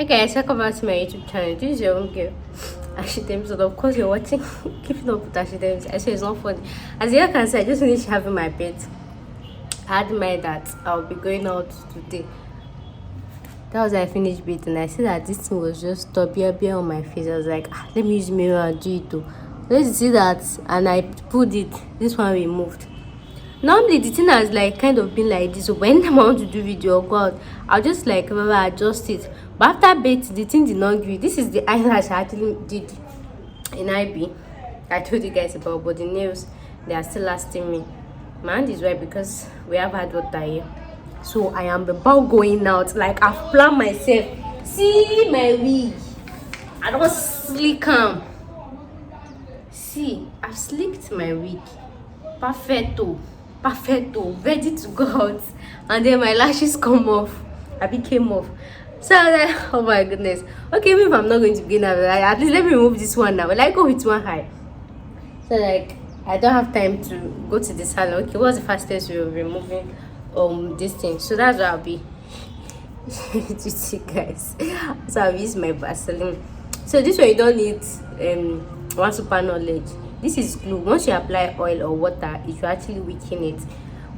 Hi guys, welcome back to my YouTube channel. This is your own girl, Ashitem. So of course you're watching Keeping Up with Ashitem. I say it's not funny. As you can see, I just finished having my bed. I had mind that I'll be going out today. That was I finished bathing. I see that this thing was just stubby on my face. I was like, let me use mirror and do it too. Let's see that, and I pulled it. This one removed. Normally the thing has like kind of been like this. So when I want to do video or go out, I'll just like remember adjust it. But after bait, the thing did not agree. This is the eyelash I actually did in IB. I told you guys about, but the nails, they are still lasting me. My hand is wet because we have had water here. So I am about going out. Like I've planned myself. See my wig. I don't slick am. See, I've slicked my wig. Perfecto, ready to go out. And then my lashes come off. I came off. So I was like, oh my goodness. Okay, maybe I'm not going to begin now. Like, at least let me remove this one now. Will I go with one high? So like, I don't have time to go to the salon. Okay, what's the fastest way of removing this thing? So that's what I'll be you guys. So I'll use my Vaseline. So this way you don't need one super knowledge. This is glue. Once you apply oil or water, it will actually weaken it.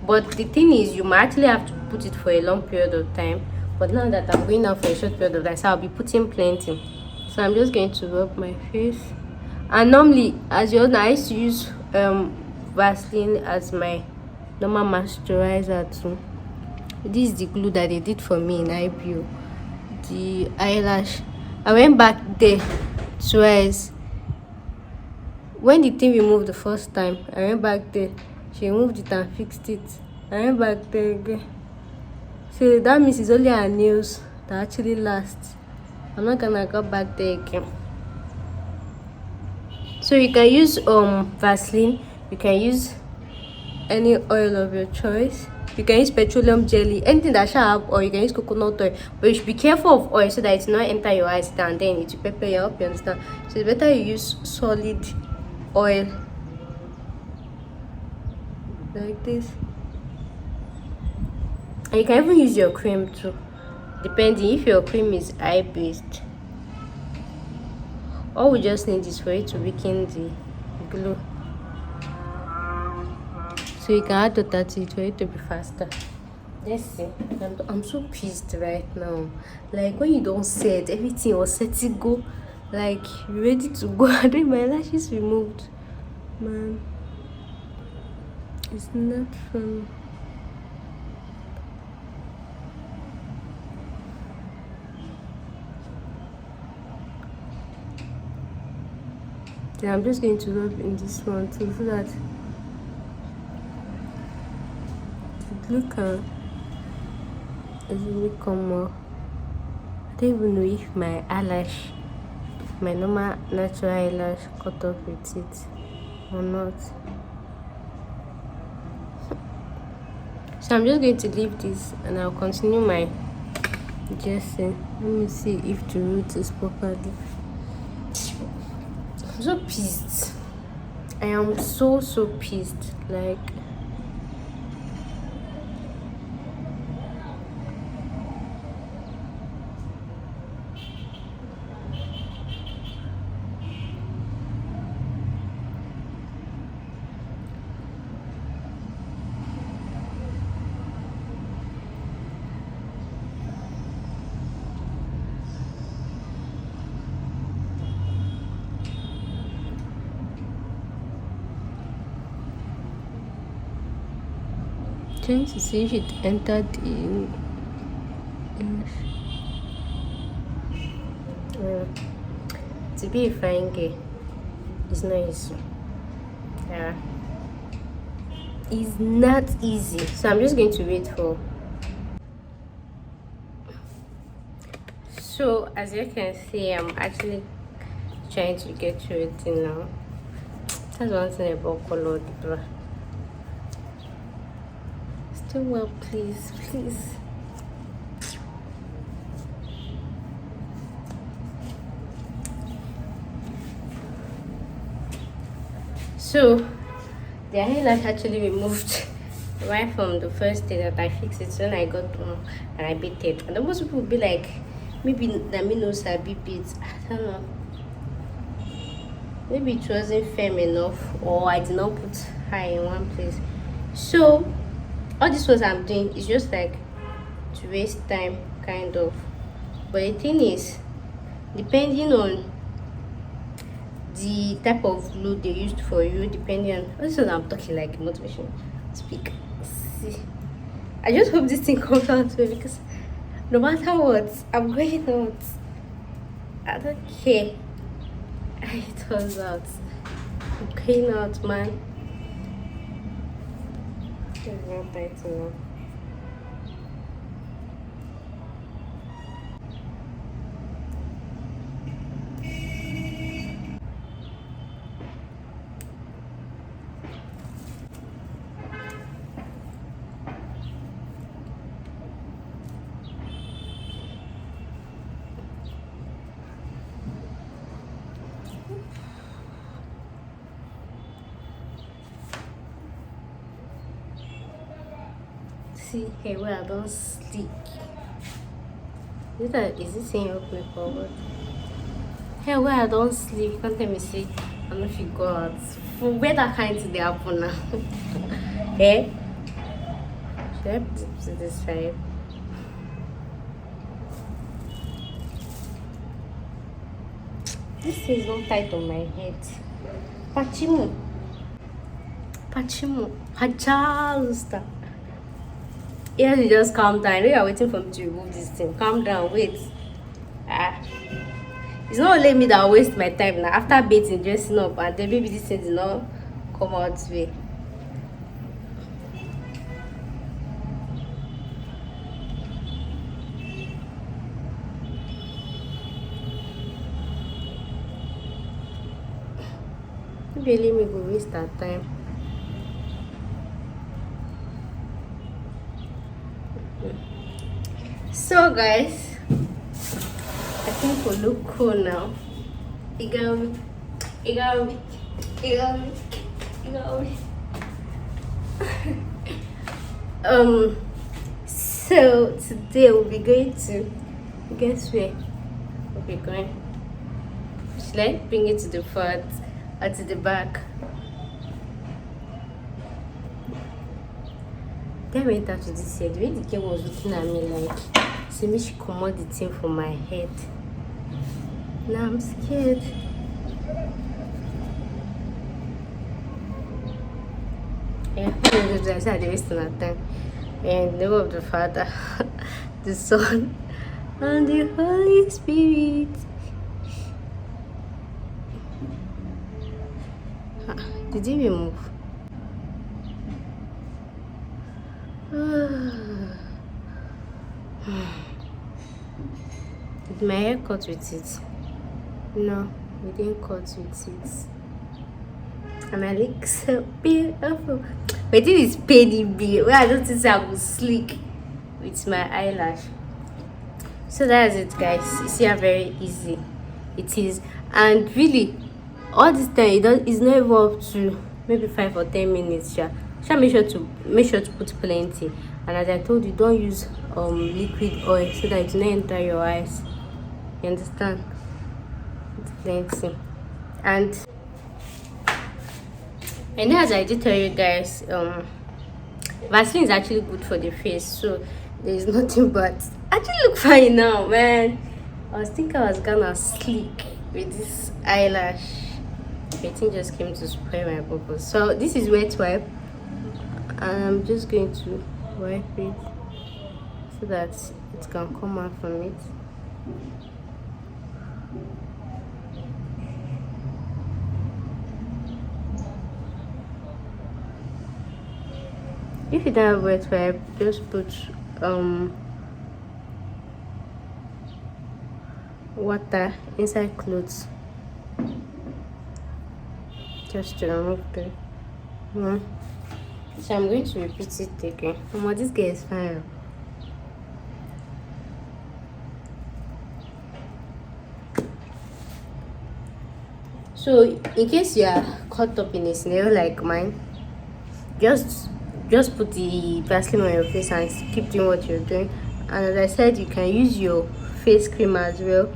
But the thing is, you might actually have to put it for a long period of time. But now that I'm going out for a short period of time, so I'll be putting plenty. So I'm just going to rub my face. And normally, as you know, I used to use Vaseline as my normal moisturizer too. This is the glue that they did for me in IPO. The eyelash. I went back there twice. When the thing removed the first time, I went back there. She removed it and fixed it. I went back there again. So that means it's only her nails that actually last. I'm not gonna go back there again. So you can use Vaseline. You can use any oil of your choice. You can use petroleum jelly, anything that shall have oil. You can use coconut oil, but you should be careful of oil so that it will not enter your eyes and then it will pepper you up. You understand? So it's better you use solid oil like this. And you can even use your cream too, depending if your cream is eye based. All we just need is for it to weaken the glue, so you can add water to it for it to be faster. Let's see. I'm so pissed right now. Like when you don't set everything or set it go, like you're ready to go and then my lashes removed. Man, it's not fun. Then I'm just going to rub in this one too so that the glue can easily come off. I don't even know if my eyelash, my normal natural eyelash, cut off with it or not. So I'm just going to leave this and I'll continue my dressing. Let me see if the root is properly. I'm so pissed. I am so pissed. Like trying to see if it entered in. To be a fine girl, it's not easy. Yeah, it's not easy. So I'm just going to wait for. So as you can see, I'm actually trying to get through it now. That's one thing about colored bra. Still well, please. So the eyelash actually removed right from the first day that I fixed it. So when I got home and I beat it, and most people would be like, maybe let me know sabi bit. I don't know. Maybe it wasn't firm enough, or I did not put her in one place. So all this was I'm doing is just like to waste time, kind of. But the thing is, depending on the type of glue they used for you, depending on also I'm talking like motivation speak. See, I just hope this thing comes out well because no matter what, I'm going out. I don't care. It turns out. I'm going out, man. It's not tight enough. See, hey, where I don't sleep. Is it saying help me forward? Hey, where I don't sleep, you can't tell me say I know if you go out. For where that kind of thing happen now? Hey, should I put it to this side? This thing is not tight on my head. Pachimu. Pachalusta. Yes, you just calm down. I know you're waiting for me to remove this thing. Calm down, wait. It's not only me that waste my time now. After bathing, dressing up, and then maybe this thing did not come out way. Maybe let me go waste that time. So guys, I think we look cool now. You got me. So today we'll be going to, guess where we'll be going. Should I bring it to the front or to the back? Then I went out to this head. The way the girl was looking at me like, see me, she command the thing from my head. Now I'm scared. Yeah, I said I wasting our time. And the name of the Father, the Son, and the Holy Spirit. Did he move? Did my hair cut with it? No, we didn't cut with it. And I look so beautiful. But this is paid B. Where I don't think I will sleek with my eyelash. So that's it, guys. You see how very easy it is. And really, all this time it's not even up to maybe 5 or 10 minutes. Yeah. Make sure to put plenty. And as I told you, don't use liquid oil so that it will not enter your eyes. You understand? It's plenty. And as I did tell you guys, Vaseline is actually good for the face, so there is nothing but actually look fine now, man. I was thinking I was gonna sleek with this eyelash. I think just came to spoil my purpose. So this is wet wipe, and I'm just going to wipe it so that it can come out from it. If you don't have wet wipe, just put water inside clothes just to remove the So I'm going to repeat it again. This guy is fine. So in case you are caught up in a scenario like mine, just put the Vaseline on your face and keep doing what you're doing. And as I said, you can use your face cream as well.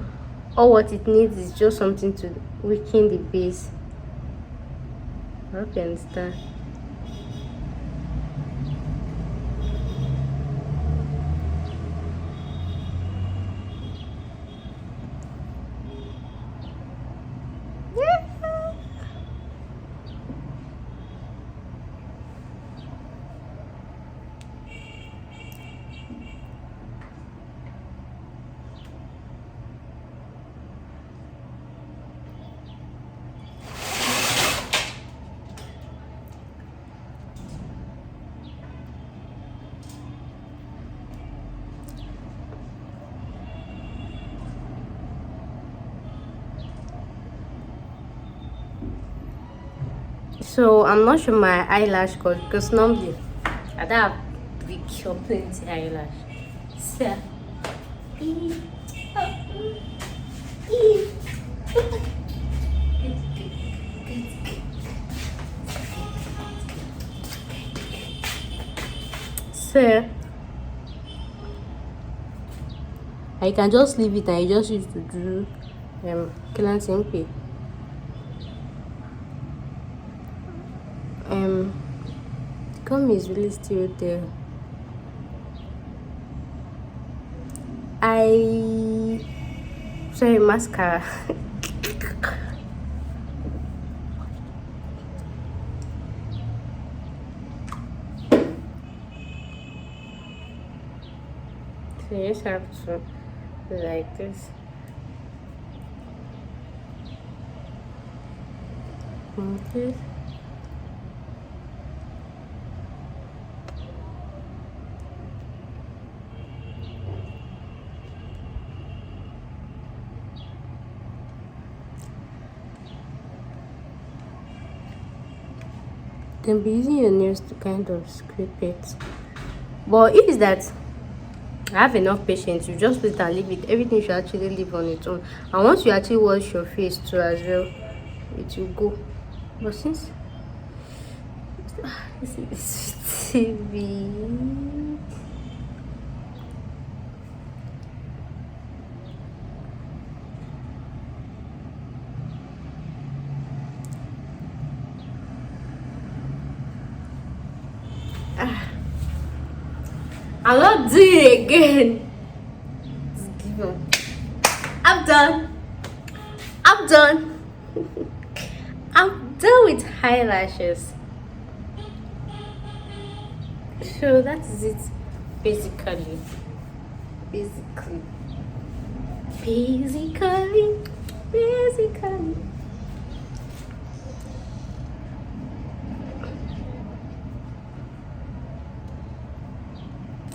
All what it needs is just something to weaken the base. I hope you understand. So I'm not sure my eyelash cut because normally I don't have big or plenty eyelash. So so I can just leave it and you just use to do cleansing pay. Gum is really still there. Sorry, mascara. So you just have to like this. Okay. You can be using your nails to kind of scrape it. But if it's that I have enough patience, you just put it and leave it. Everything should actually live on its own. And once you actually wash your face too as well, it will go. But since this is TV. I'm not doing it again. Just give up. I'm done. I'm done. I'm done with eyelashes. So that is it. Basically.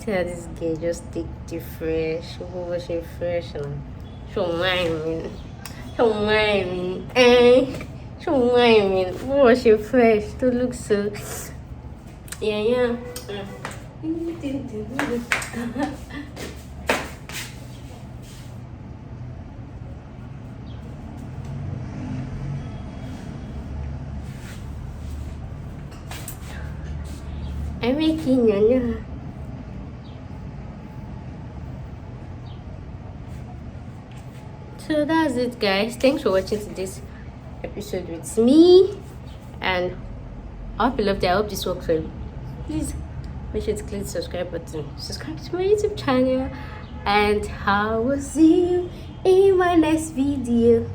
Yeah, this girl just take the fresh, wash it fresh now. Show mine, wash it fresh to look so. Yeah. I'm making it. So that's it, guys. Thanks for watching today's episode with me, and I hope you loved it. I hope this works for you. Please make sure to click the subscribe button, subscribe to my YouTube channel, and I will see you in my next video.